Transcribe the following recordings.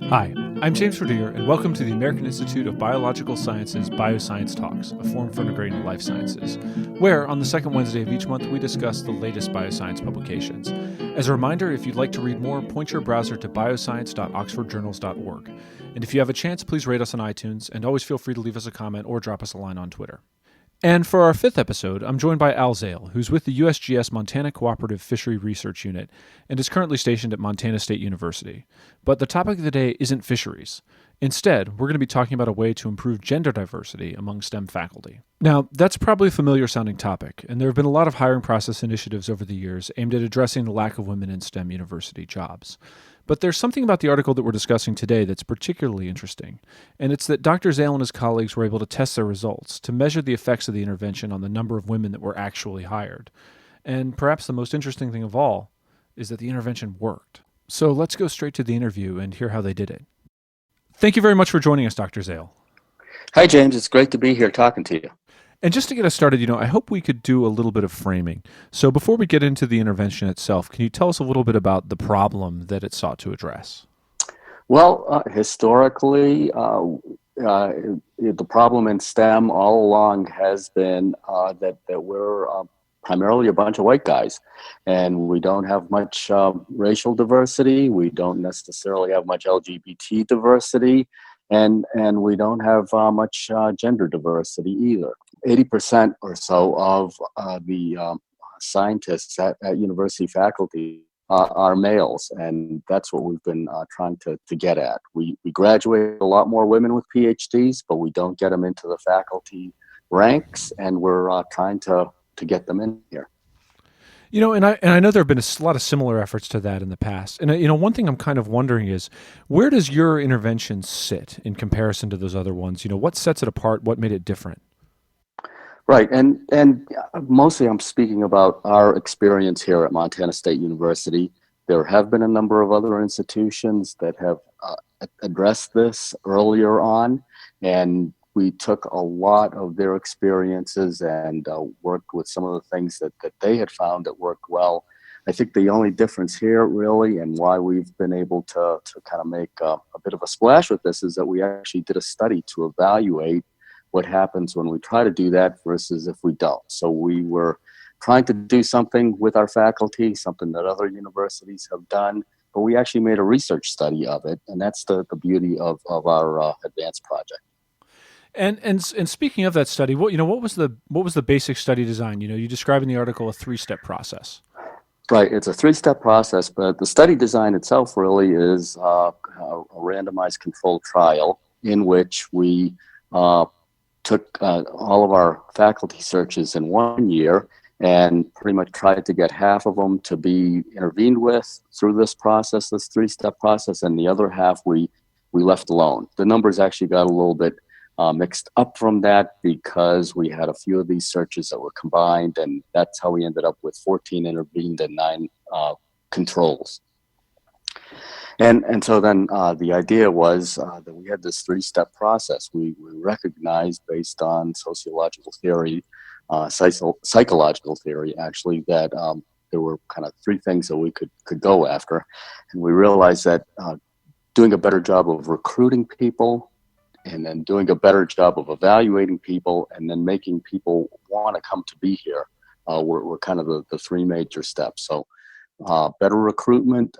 Hi, I'm James Verdier, and welcome to the American Institute of Biological Sciences BioScience Talks, a forum for integrating life sciences, where on the second Wednesday of each month we discuss the latest bioscience publications. As a reminder, if you'd like to read more, point your browser to bioscience.oxfordjournals.org. And if you have a chance, please rate us on iTunes, and always feel free to leave us a comment or drop us a line on Twitter. And for our fifth episode, I'm joined by Al Zale, who's with the USGS Montana Cooperative Fishery Research Unit and is currently stationed at Montana State University. But the topic of the day isn't fisheries. Instead, we're going to be talking about a way to improve gender diversity among STEM faculty. Now, that's probably a familiar sounding topic, and there have been a lot of hiring process initiatives over the years aimed at addressing the lack of women in STEM university jobs. But there's something about the article that we're discussing today that's particularly interesting, and it's that Dr. Zale and his colleagues were able to test their results to measure the effects of the intervention on the number of women that were actually hired. And perhaps the most interesting thing of all is that the intervention worked. So let's go straight to the interview and hear how they did it. Thank you very much for joining us, Dr. Zale. Hi, James. It's great to be here talking to you. And just to get us started, I hope we could do a little bit of framing. So before we get into the intervention itself, can you tell us a little bit about the problem that it sought to address? Well, historically, the problem in STEM all along has been that we're primarily a bunch of white guys, and we don't have much racial diversity. We don't necessarily have much LGBT diversity, and we don't have much gender diversity either. 80% or so of the scientists at university faculty are males, and that's what we've been trying to get at. We graduate a lot more women with PhDs, but we don't get them into the faculty ranks, and we're trying to get them in here. And I know there have been a lot of similar efforts to that in the past. And, one thing I'm kind of wondering is, where does your intervention sit in comparison to those other ones? What sets it apart? What made it different? Right, and mostly I'm speaking about our experience here at Montana State University. There have been a number of other institutions that have addressed this earlier on, and we took a lot of their experiences and worked with some of the things that they had found that worked well. I think the only difference here, really, and why we've been able to kind of make a bit of a splash with this is that we actually did a study to evaluate what happens when we try to do that versus if we don't. So we were trying to do something with our faculty, something that other universities have done, but we actually made a research study of it, and that's the beauty of our advanced project. And speaking of that study, what was the basic study design? You describe in the article a 3-step process. Right, it's a 3-step process, but the study design itself really is a randomized controlled trial in which we took all of our faculty searches in 1 year and pretty much tried to get half of them to be intervened with through this process, this 3-step process, and the other half we left alone. The numbers actually got a little bit mixed up from that because we had a few of these searches that were combined, and that's how we ended up with 14 intervened and 9 controls. And so then the idea was that we had this 3-step process. We recognized, based on sociological theory, psychological theory, actually, that there were kind of 3 things that we could go after. And we realized that doing a better job of recruiting people, and then doing a better job of evaluating people, and then making people want to come to be here were kind of the 3 major steps. So better recruitment,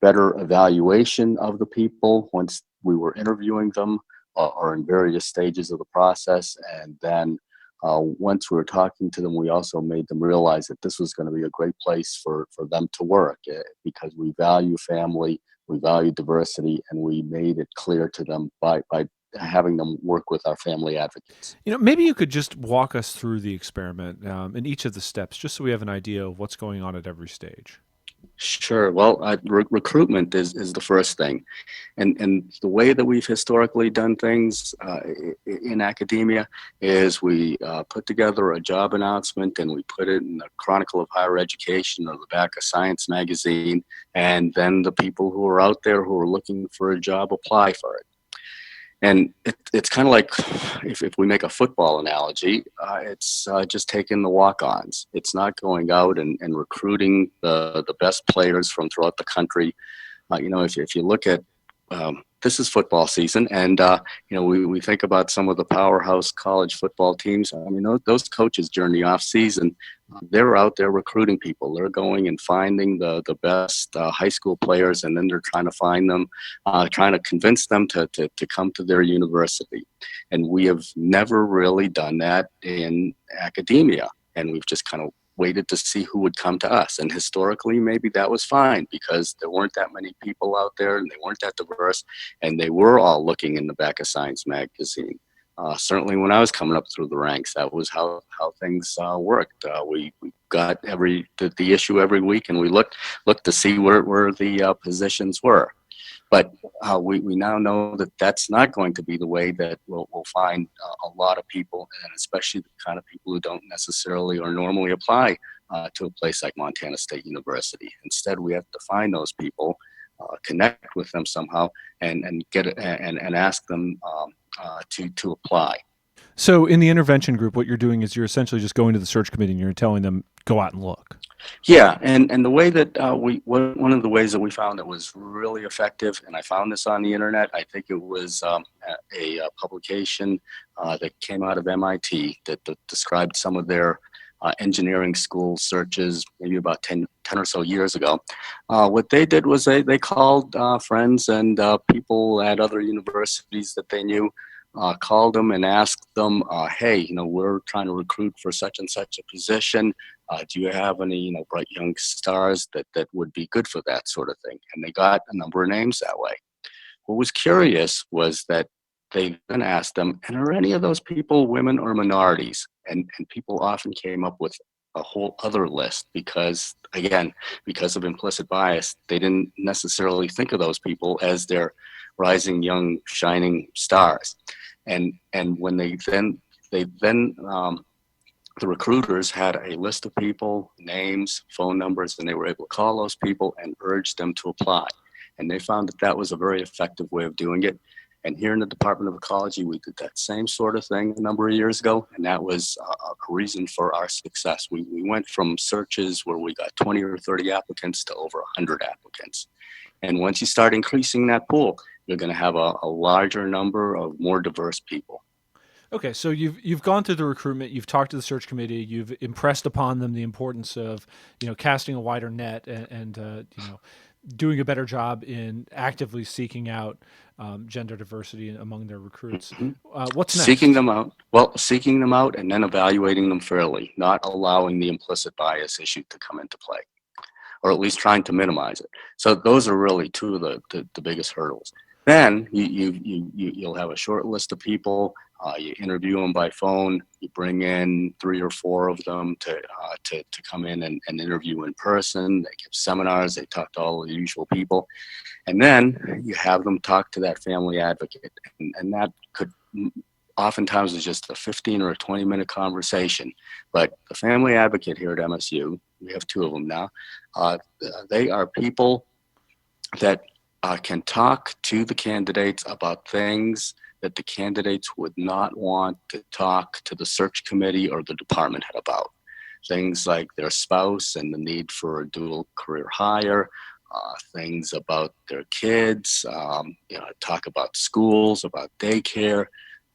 better evaluation of the people once we were interviewing them or in various stages of the process. And then once we were talking to them, we also made them realize that this was going to be a great place for them to work because we value family, we value diversity, and we made it clear to them by having them work with our family advocates. Maybe you could just walk us through the experiment in each of the steps, just so we have an idea of what's going on at every stage. Sure. Well, recruitment is the first thing. And the way that we've historically done things in academia is we put together a job announcement and we put it in the Chronicle of Higher Education or the back of Science magazine, and then the people who are out there who are looking for a job apply for it. And it's kind of like, if we make a football analogy, it's just taking the walk-ons. It's not going out and recruiting the best players from throughout the country. If you look at the this is football season, and we think about some of the powerhouse college football teams. I mean, those coaches during the off season, they're out there recruiting people. They're going and finding the best high school players, and then they're trying to find them, trying to convince them to come to their university. And we have never really done that in academia, and we've just kind of waited to see who would come to us. And historically, maybe that was fine because there weren't that many people out there and they weren't that diverse, and they were all looking in the back of Science magazine. Certainly when I was coming up through the ranks, that was how things worked. We got the issue every week, and we looked to see where the positions were. But we now know that that's not going to be the way that we'll find a lot of people, and especially the kind of people who don't necessarily or normally apply to a place like Montana State University. Instead, we have to find those people, connect with them somehow, and get and ask them to apply. So in the intervention group, what you're doing is you're essentially just going to the search committee and you're telling them, go out and look. Yeah, and the way that one of the ways that we found that was really effective, and I found this on the internet, I think it was a publication that came out of MIT that described some of their engineering school searches maybe about 10 or so years ago. What they did was they called friends and people at other universities that they knew, called them and asked them, hey, we're trying to recruit for such and such a position. Do you have any, bright young stars that would be good for that sort of thing? And they got a number of names that way. What was curious was that they then asked them, and are any of those people women or minorities? And people often came up with a whole other list because of implicit bias, they didn't necessarily think of those people as their rising young shining stars. And when the recruiters had a list of people, names, phone numbers, and they were able to call those people and urge them to apply. And they found that was a very effective way of doing it. And here in the Department of Ecology, we did that same sort of thing a number of years ago, and that was a reason for our success. We went from searches where we got 20 or 30 applicants to over 100 applicants. And once you start increasing that pool, you're going to have a larger number of more diverse people. Okay, so you've gone through the recruitment, you've talked to the search committee, you've impressed upon them the importance of casting a wider net and doing a better job in actively seeking out gender diversity among their recruits. What's next? Seeking them out and then evaluating them fairly, not allowing the implicit bias issue to come into play, or at least trying to minimize it. So those are really two of the biggest hurdles. Then you'll have a short list of people. You interview them by phone. You bring in 3 or 4 of them to come in and interview in person. They give seminars. They talk to all the usual people, and then you have them talk to that family advocate, and that could oftentimes is just a 15 or a 20-minute conversation. But the family advocate here at MSU, we have 2 of them now. They are people that can talk to the candidates about things that the candidates would not want to talk to the search committee or the department head about. Things like their spouse and the need for a dual career hire, things about their kids, talk about schools, about daycare,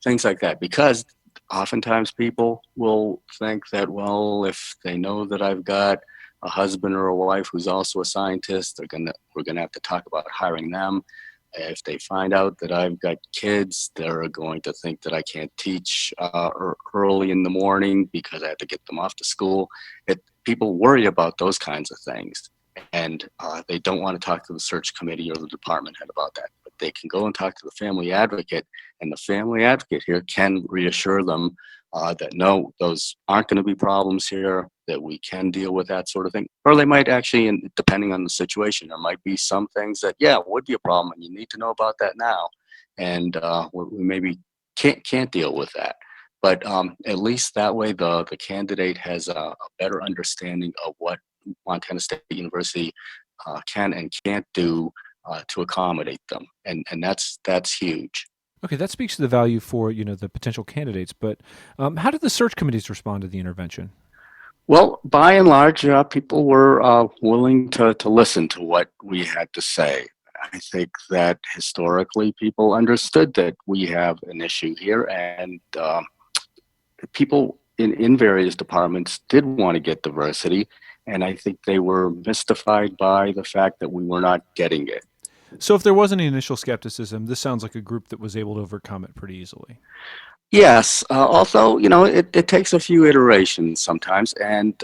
things like that. Because oftentimes people will think that, well, if they know that I've got a husband or a wife who's also a scientist, we're gonna have to talk about hiring them. If they find out that I've got kids, they're going to think that I can't teach early in the morning because I have to get them off to school. People worry about those kinds of things, and they don't want to talk to the search committee or the department head about that. But they can go and talk to the family advocate, and the family advocate here can reassure them that no, those aren't going to be problems here, that we can deal with that sort of thing. Or they might actually, and depending on the situation, there might be some things that, would be a problem, and you need to know about that now. And we maybe can't deal with that. But at least that way, the candidate has a better understanding of what Montana State University can and can't do to accommodate them. And that's huge. Okay, that speaks to the value for the potential candidates. But how did the search committees respond to the intervention? Well, by and large, people were willing to listen to what we had to say. I think that historically people understood that we have an issue here, and people in various departments did want to get diversity, and I think they were mystified by the fact that we were not getting it. So if there was any initial skepticism, this sounds like a group that was able to overcome it pretty easily. Yes, although, it takes a few iterations sometimes, and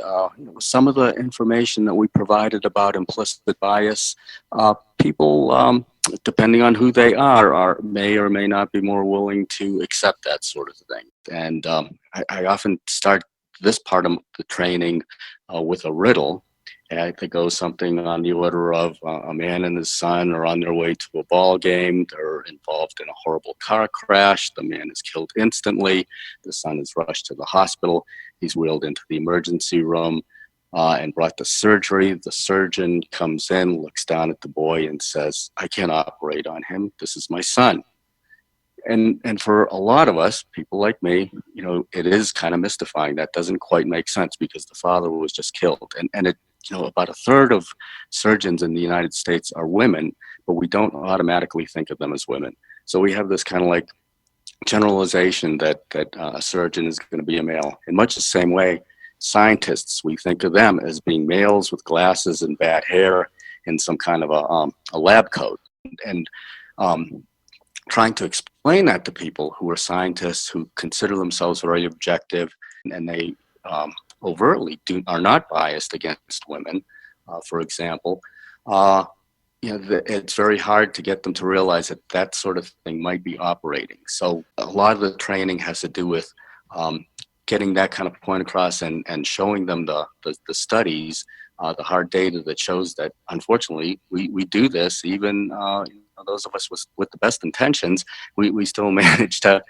some of the information that we provided about implicit bias, people, depending on who they are may or may not be more willing to accept that sort of thing. And I often start this part of the training with a riddle. And it goes something on the order of a man and his son are on their way to a ball game. They're involved in a horrible car crash. The man is killed instantly. The son is rushed to the hospital. He's wheeled into the emergency room and brought to surgery. The surgeon comes in, looks down at the boy and says, "I can't operate on him. This is my son." And for a lot of us, people like me, it is kind of mystifying. That doesn't quite make sense because the father was just killed. And it, about a third of surgeons in the United States are women, but we don't automatically think of them as women. So we have this kind of like generalization that a surgeon is going to be a male. In much the same way, scientists, we think of them as being males with glasses and bad hair and some kind of a lab coat. And trying to explain that to people who are scientists, who consider themselves very objective, and they overtly are not biased against women, for example, it's very hard to get them to realize that that sort of thing might be operating. So a lot of the training has to do with getting that kind of point across and showing them the studies, the hard data that shows that, unfortunately, we do this. Even those of us with the best intentions, we still manage to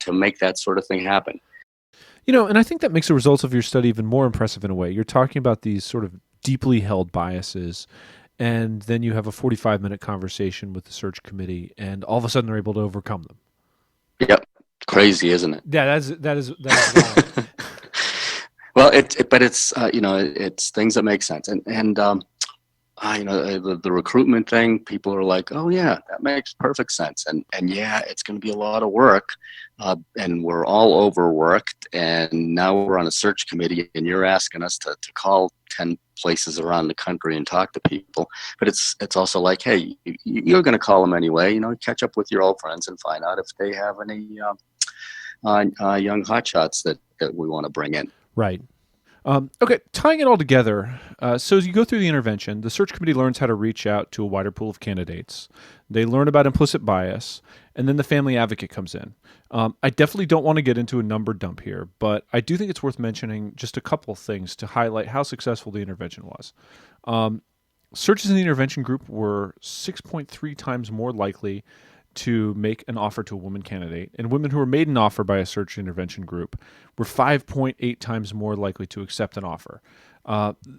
make that sort of thing happen. And I think that makes the results of your study even more impressive in a way. You're talking about these sort of deeply held biases, and then you have a 45-minute conversation with the search committee, and all of a sudden they're able to overcome them. Yep. Crazy, isn't it? Yeah, that is wild. Well, it's things that make sense. And the recruitment thing, people are like, "Oh yeah, that makes perfect sense." And yeah, it's going to be a lot of work, and we're all overworked. And now we're on a search committee, and you're asking us to call 10 places around the country and talk to people. But it's also like, hey, you're going to call them anyway. Catch up with your old friends and find out if they have any young hotshots that we want to bring in. Right. Okay, tying it all together, so as you go through the intervention, the search committee learns how to reach out to a wider pool of candidates. They learn about implicit bias, and then the family advocate comes in. I definitely don't want to get into a number dump here, but I do think it's worth mentioning just a couple of things to highlight how successful the intervention was. Searches in the intervention group were 6.3 times more likely to make an offer to a woman candidate, and women who were made an offer by a search intervention group were 5.8 times more likely to accept an offer.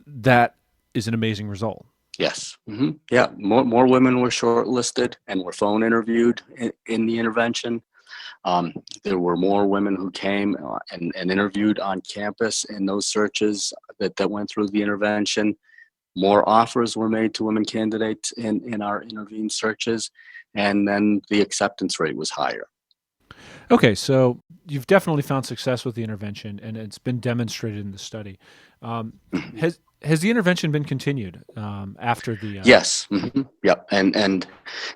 That is an amazing result. Yes. Mm-hmm. Yeah. More women were shortlisted and were phone interviewed in the intervention. There were more women who came and interviewed on campus in those searches that went through the intervention. More offers were made to women candidates in our intervene searches, and then the acceptance rate was higher. Okay, so you've definitely found success with the intervention, and it's been demonstrated in the study. Has the intervention been continued after the? Yes. Mm-hmm. Yep. And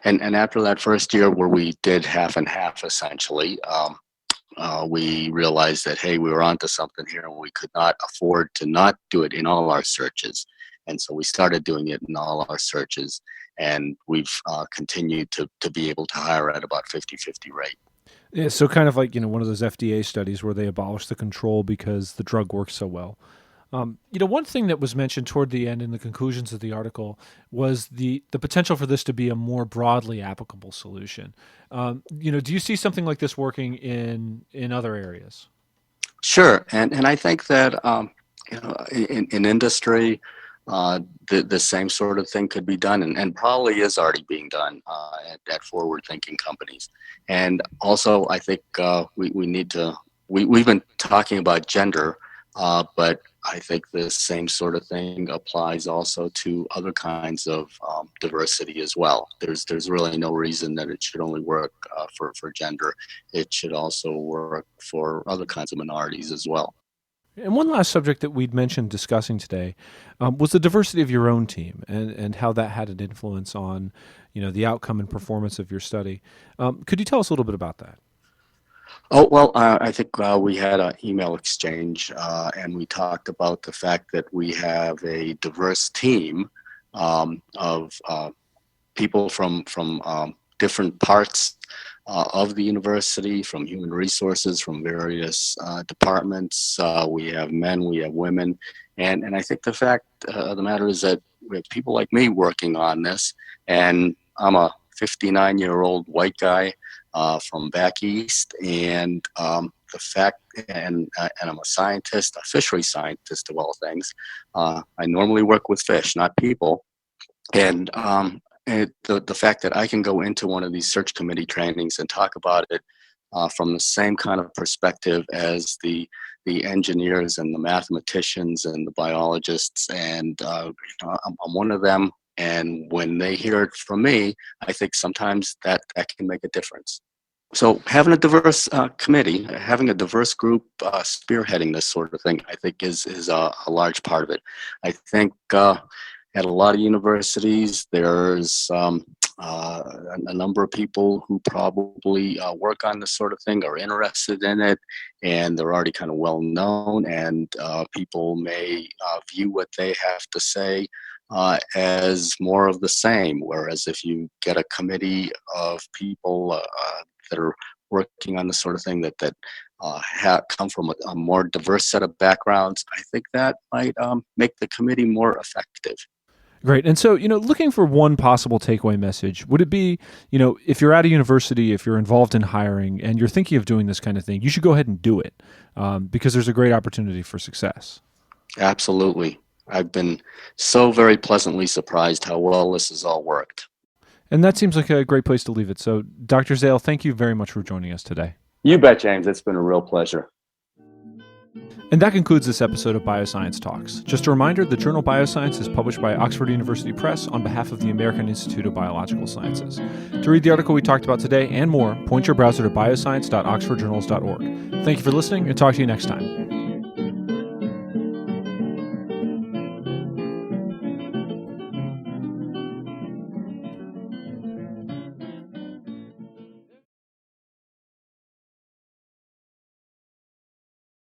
after that first year where we did half and half, essentially, we realized that, hey, we were onto something here, and we could not afford to not do it in all our searches. And so we started doing it in all our searches, and we've continued to be able to hire at about 50-50 rate. Yeah, so kind of like one of those FDA studies where they abolished the control because the drug works so well. One thing that was mentioned toward the end in the conclusions of the article was the potential for this to be a more broadly applicable solution. Do you see something like this working in other areas? Sure, and I think that in industry, the same sort of thing could be done, and probably is already being done at forward-thinking companies. And also, I think we need to. We've been talking about gender but I think the same sort of thing applies also to other kinds of diversity as well. There's really no reason that it should only work for gender. It should also work for other kinds of minorities as well. And one last subject that we'd mentioned discussing today was the diversity of your own team and how that had an influence on, the outcome and performance of your study. Could you tell us a little bit about that? Oh, well, I think we had an email exchange and we talked about the fact that we have a diverse team of people from different parts of the university, from human resources, from various departments. We have men, we have women. And I think the fact of the matter is that we have people like me working on this, and I'm a 59-year-old white guy from back east, and the fact, and I'm a scientist, a fishery scientist of all things. I normally work with fish, not people, and the fact that I can go into one of these search committee trainings and talk about it from the same kind of perspective as the engineers and the mathematicians and the biologists, and I'm one of them. And when they hear it from me, I think sometimes that can make a difference. So having a diverse committee, having a diverse group spearheading this sort of thing, I think is a large part of it. I think at a lot of universities, there's a number of people who probably work on this sort of thing, are interested in it, and they're already kind of well known, and people may view what they have to say as more of the same. Whereas if you get a committee of people that are working on this sort of thing that come from a more diverse set of backgrounds, I think that might make the committee more effective. Great. And so, looking for one possible takeaway message, would it be, if you're at a university, if you're involved in hiring and you're thinking of doing this kind of thing, you should go ahead and do it because there's a great opportunity for success. Absolutely. I've been so very pleasantly surprised how well this has all worked. And that seems like a great place to leave it. So, Dr. Zale, thank you very much for joining us today. You bet, James. It's been a real pleasure. And that concludes this episode of BioScience Talks. Just a reminder, the journal BioScience is published by Oxford University Press on behalf of the American Institute of Biological Sciences. To read the article we talked about today and more, point your browser to bioscience.oxfordjournals.org. Thank you for listening, and talk to you next time.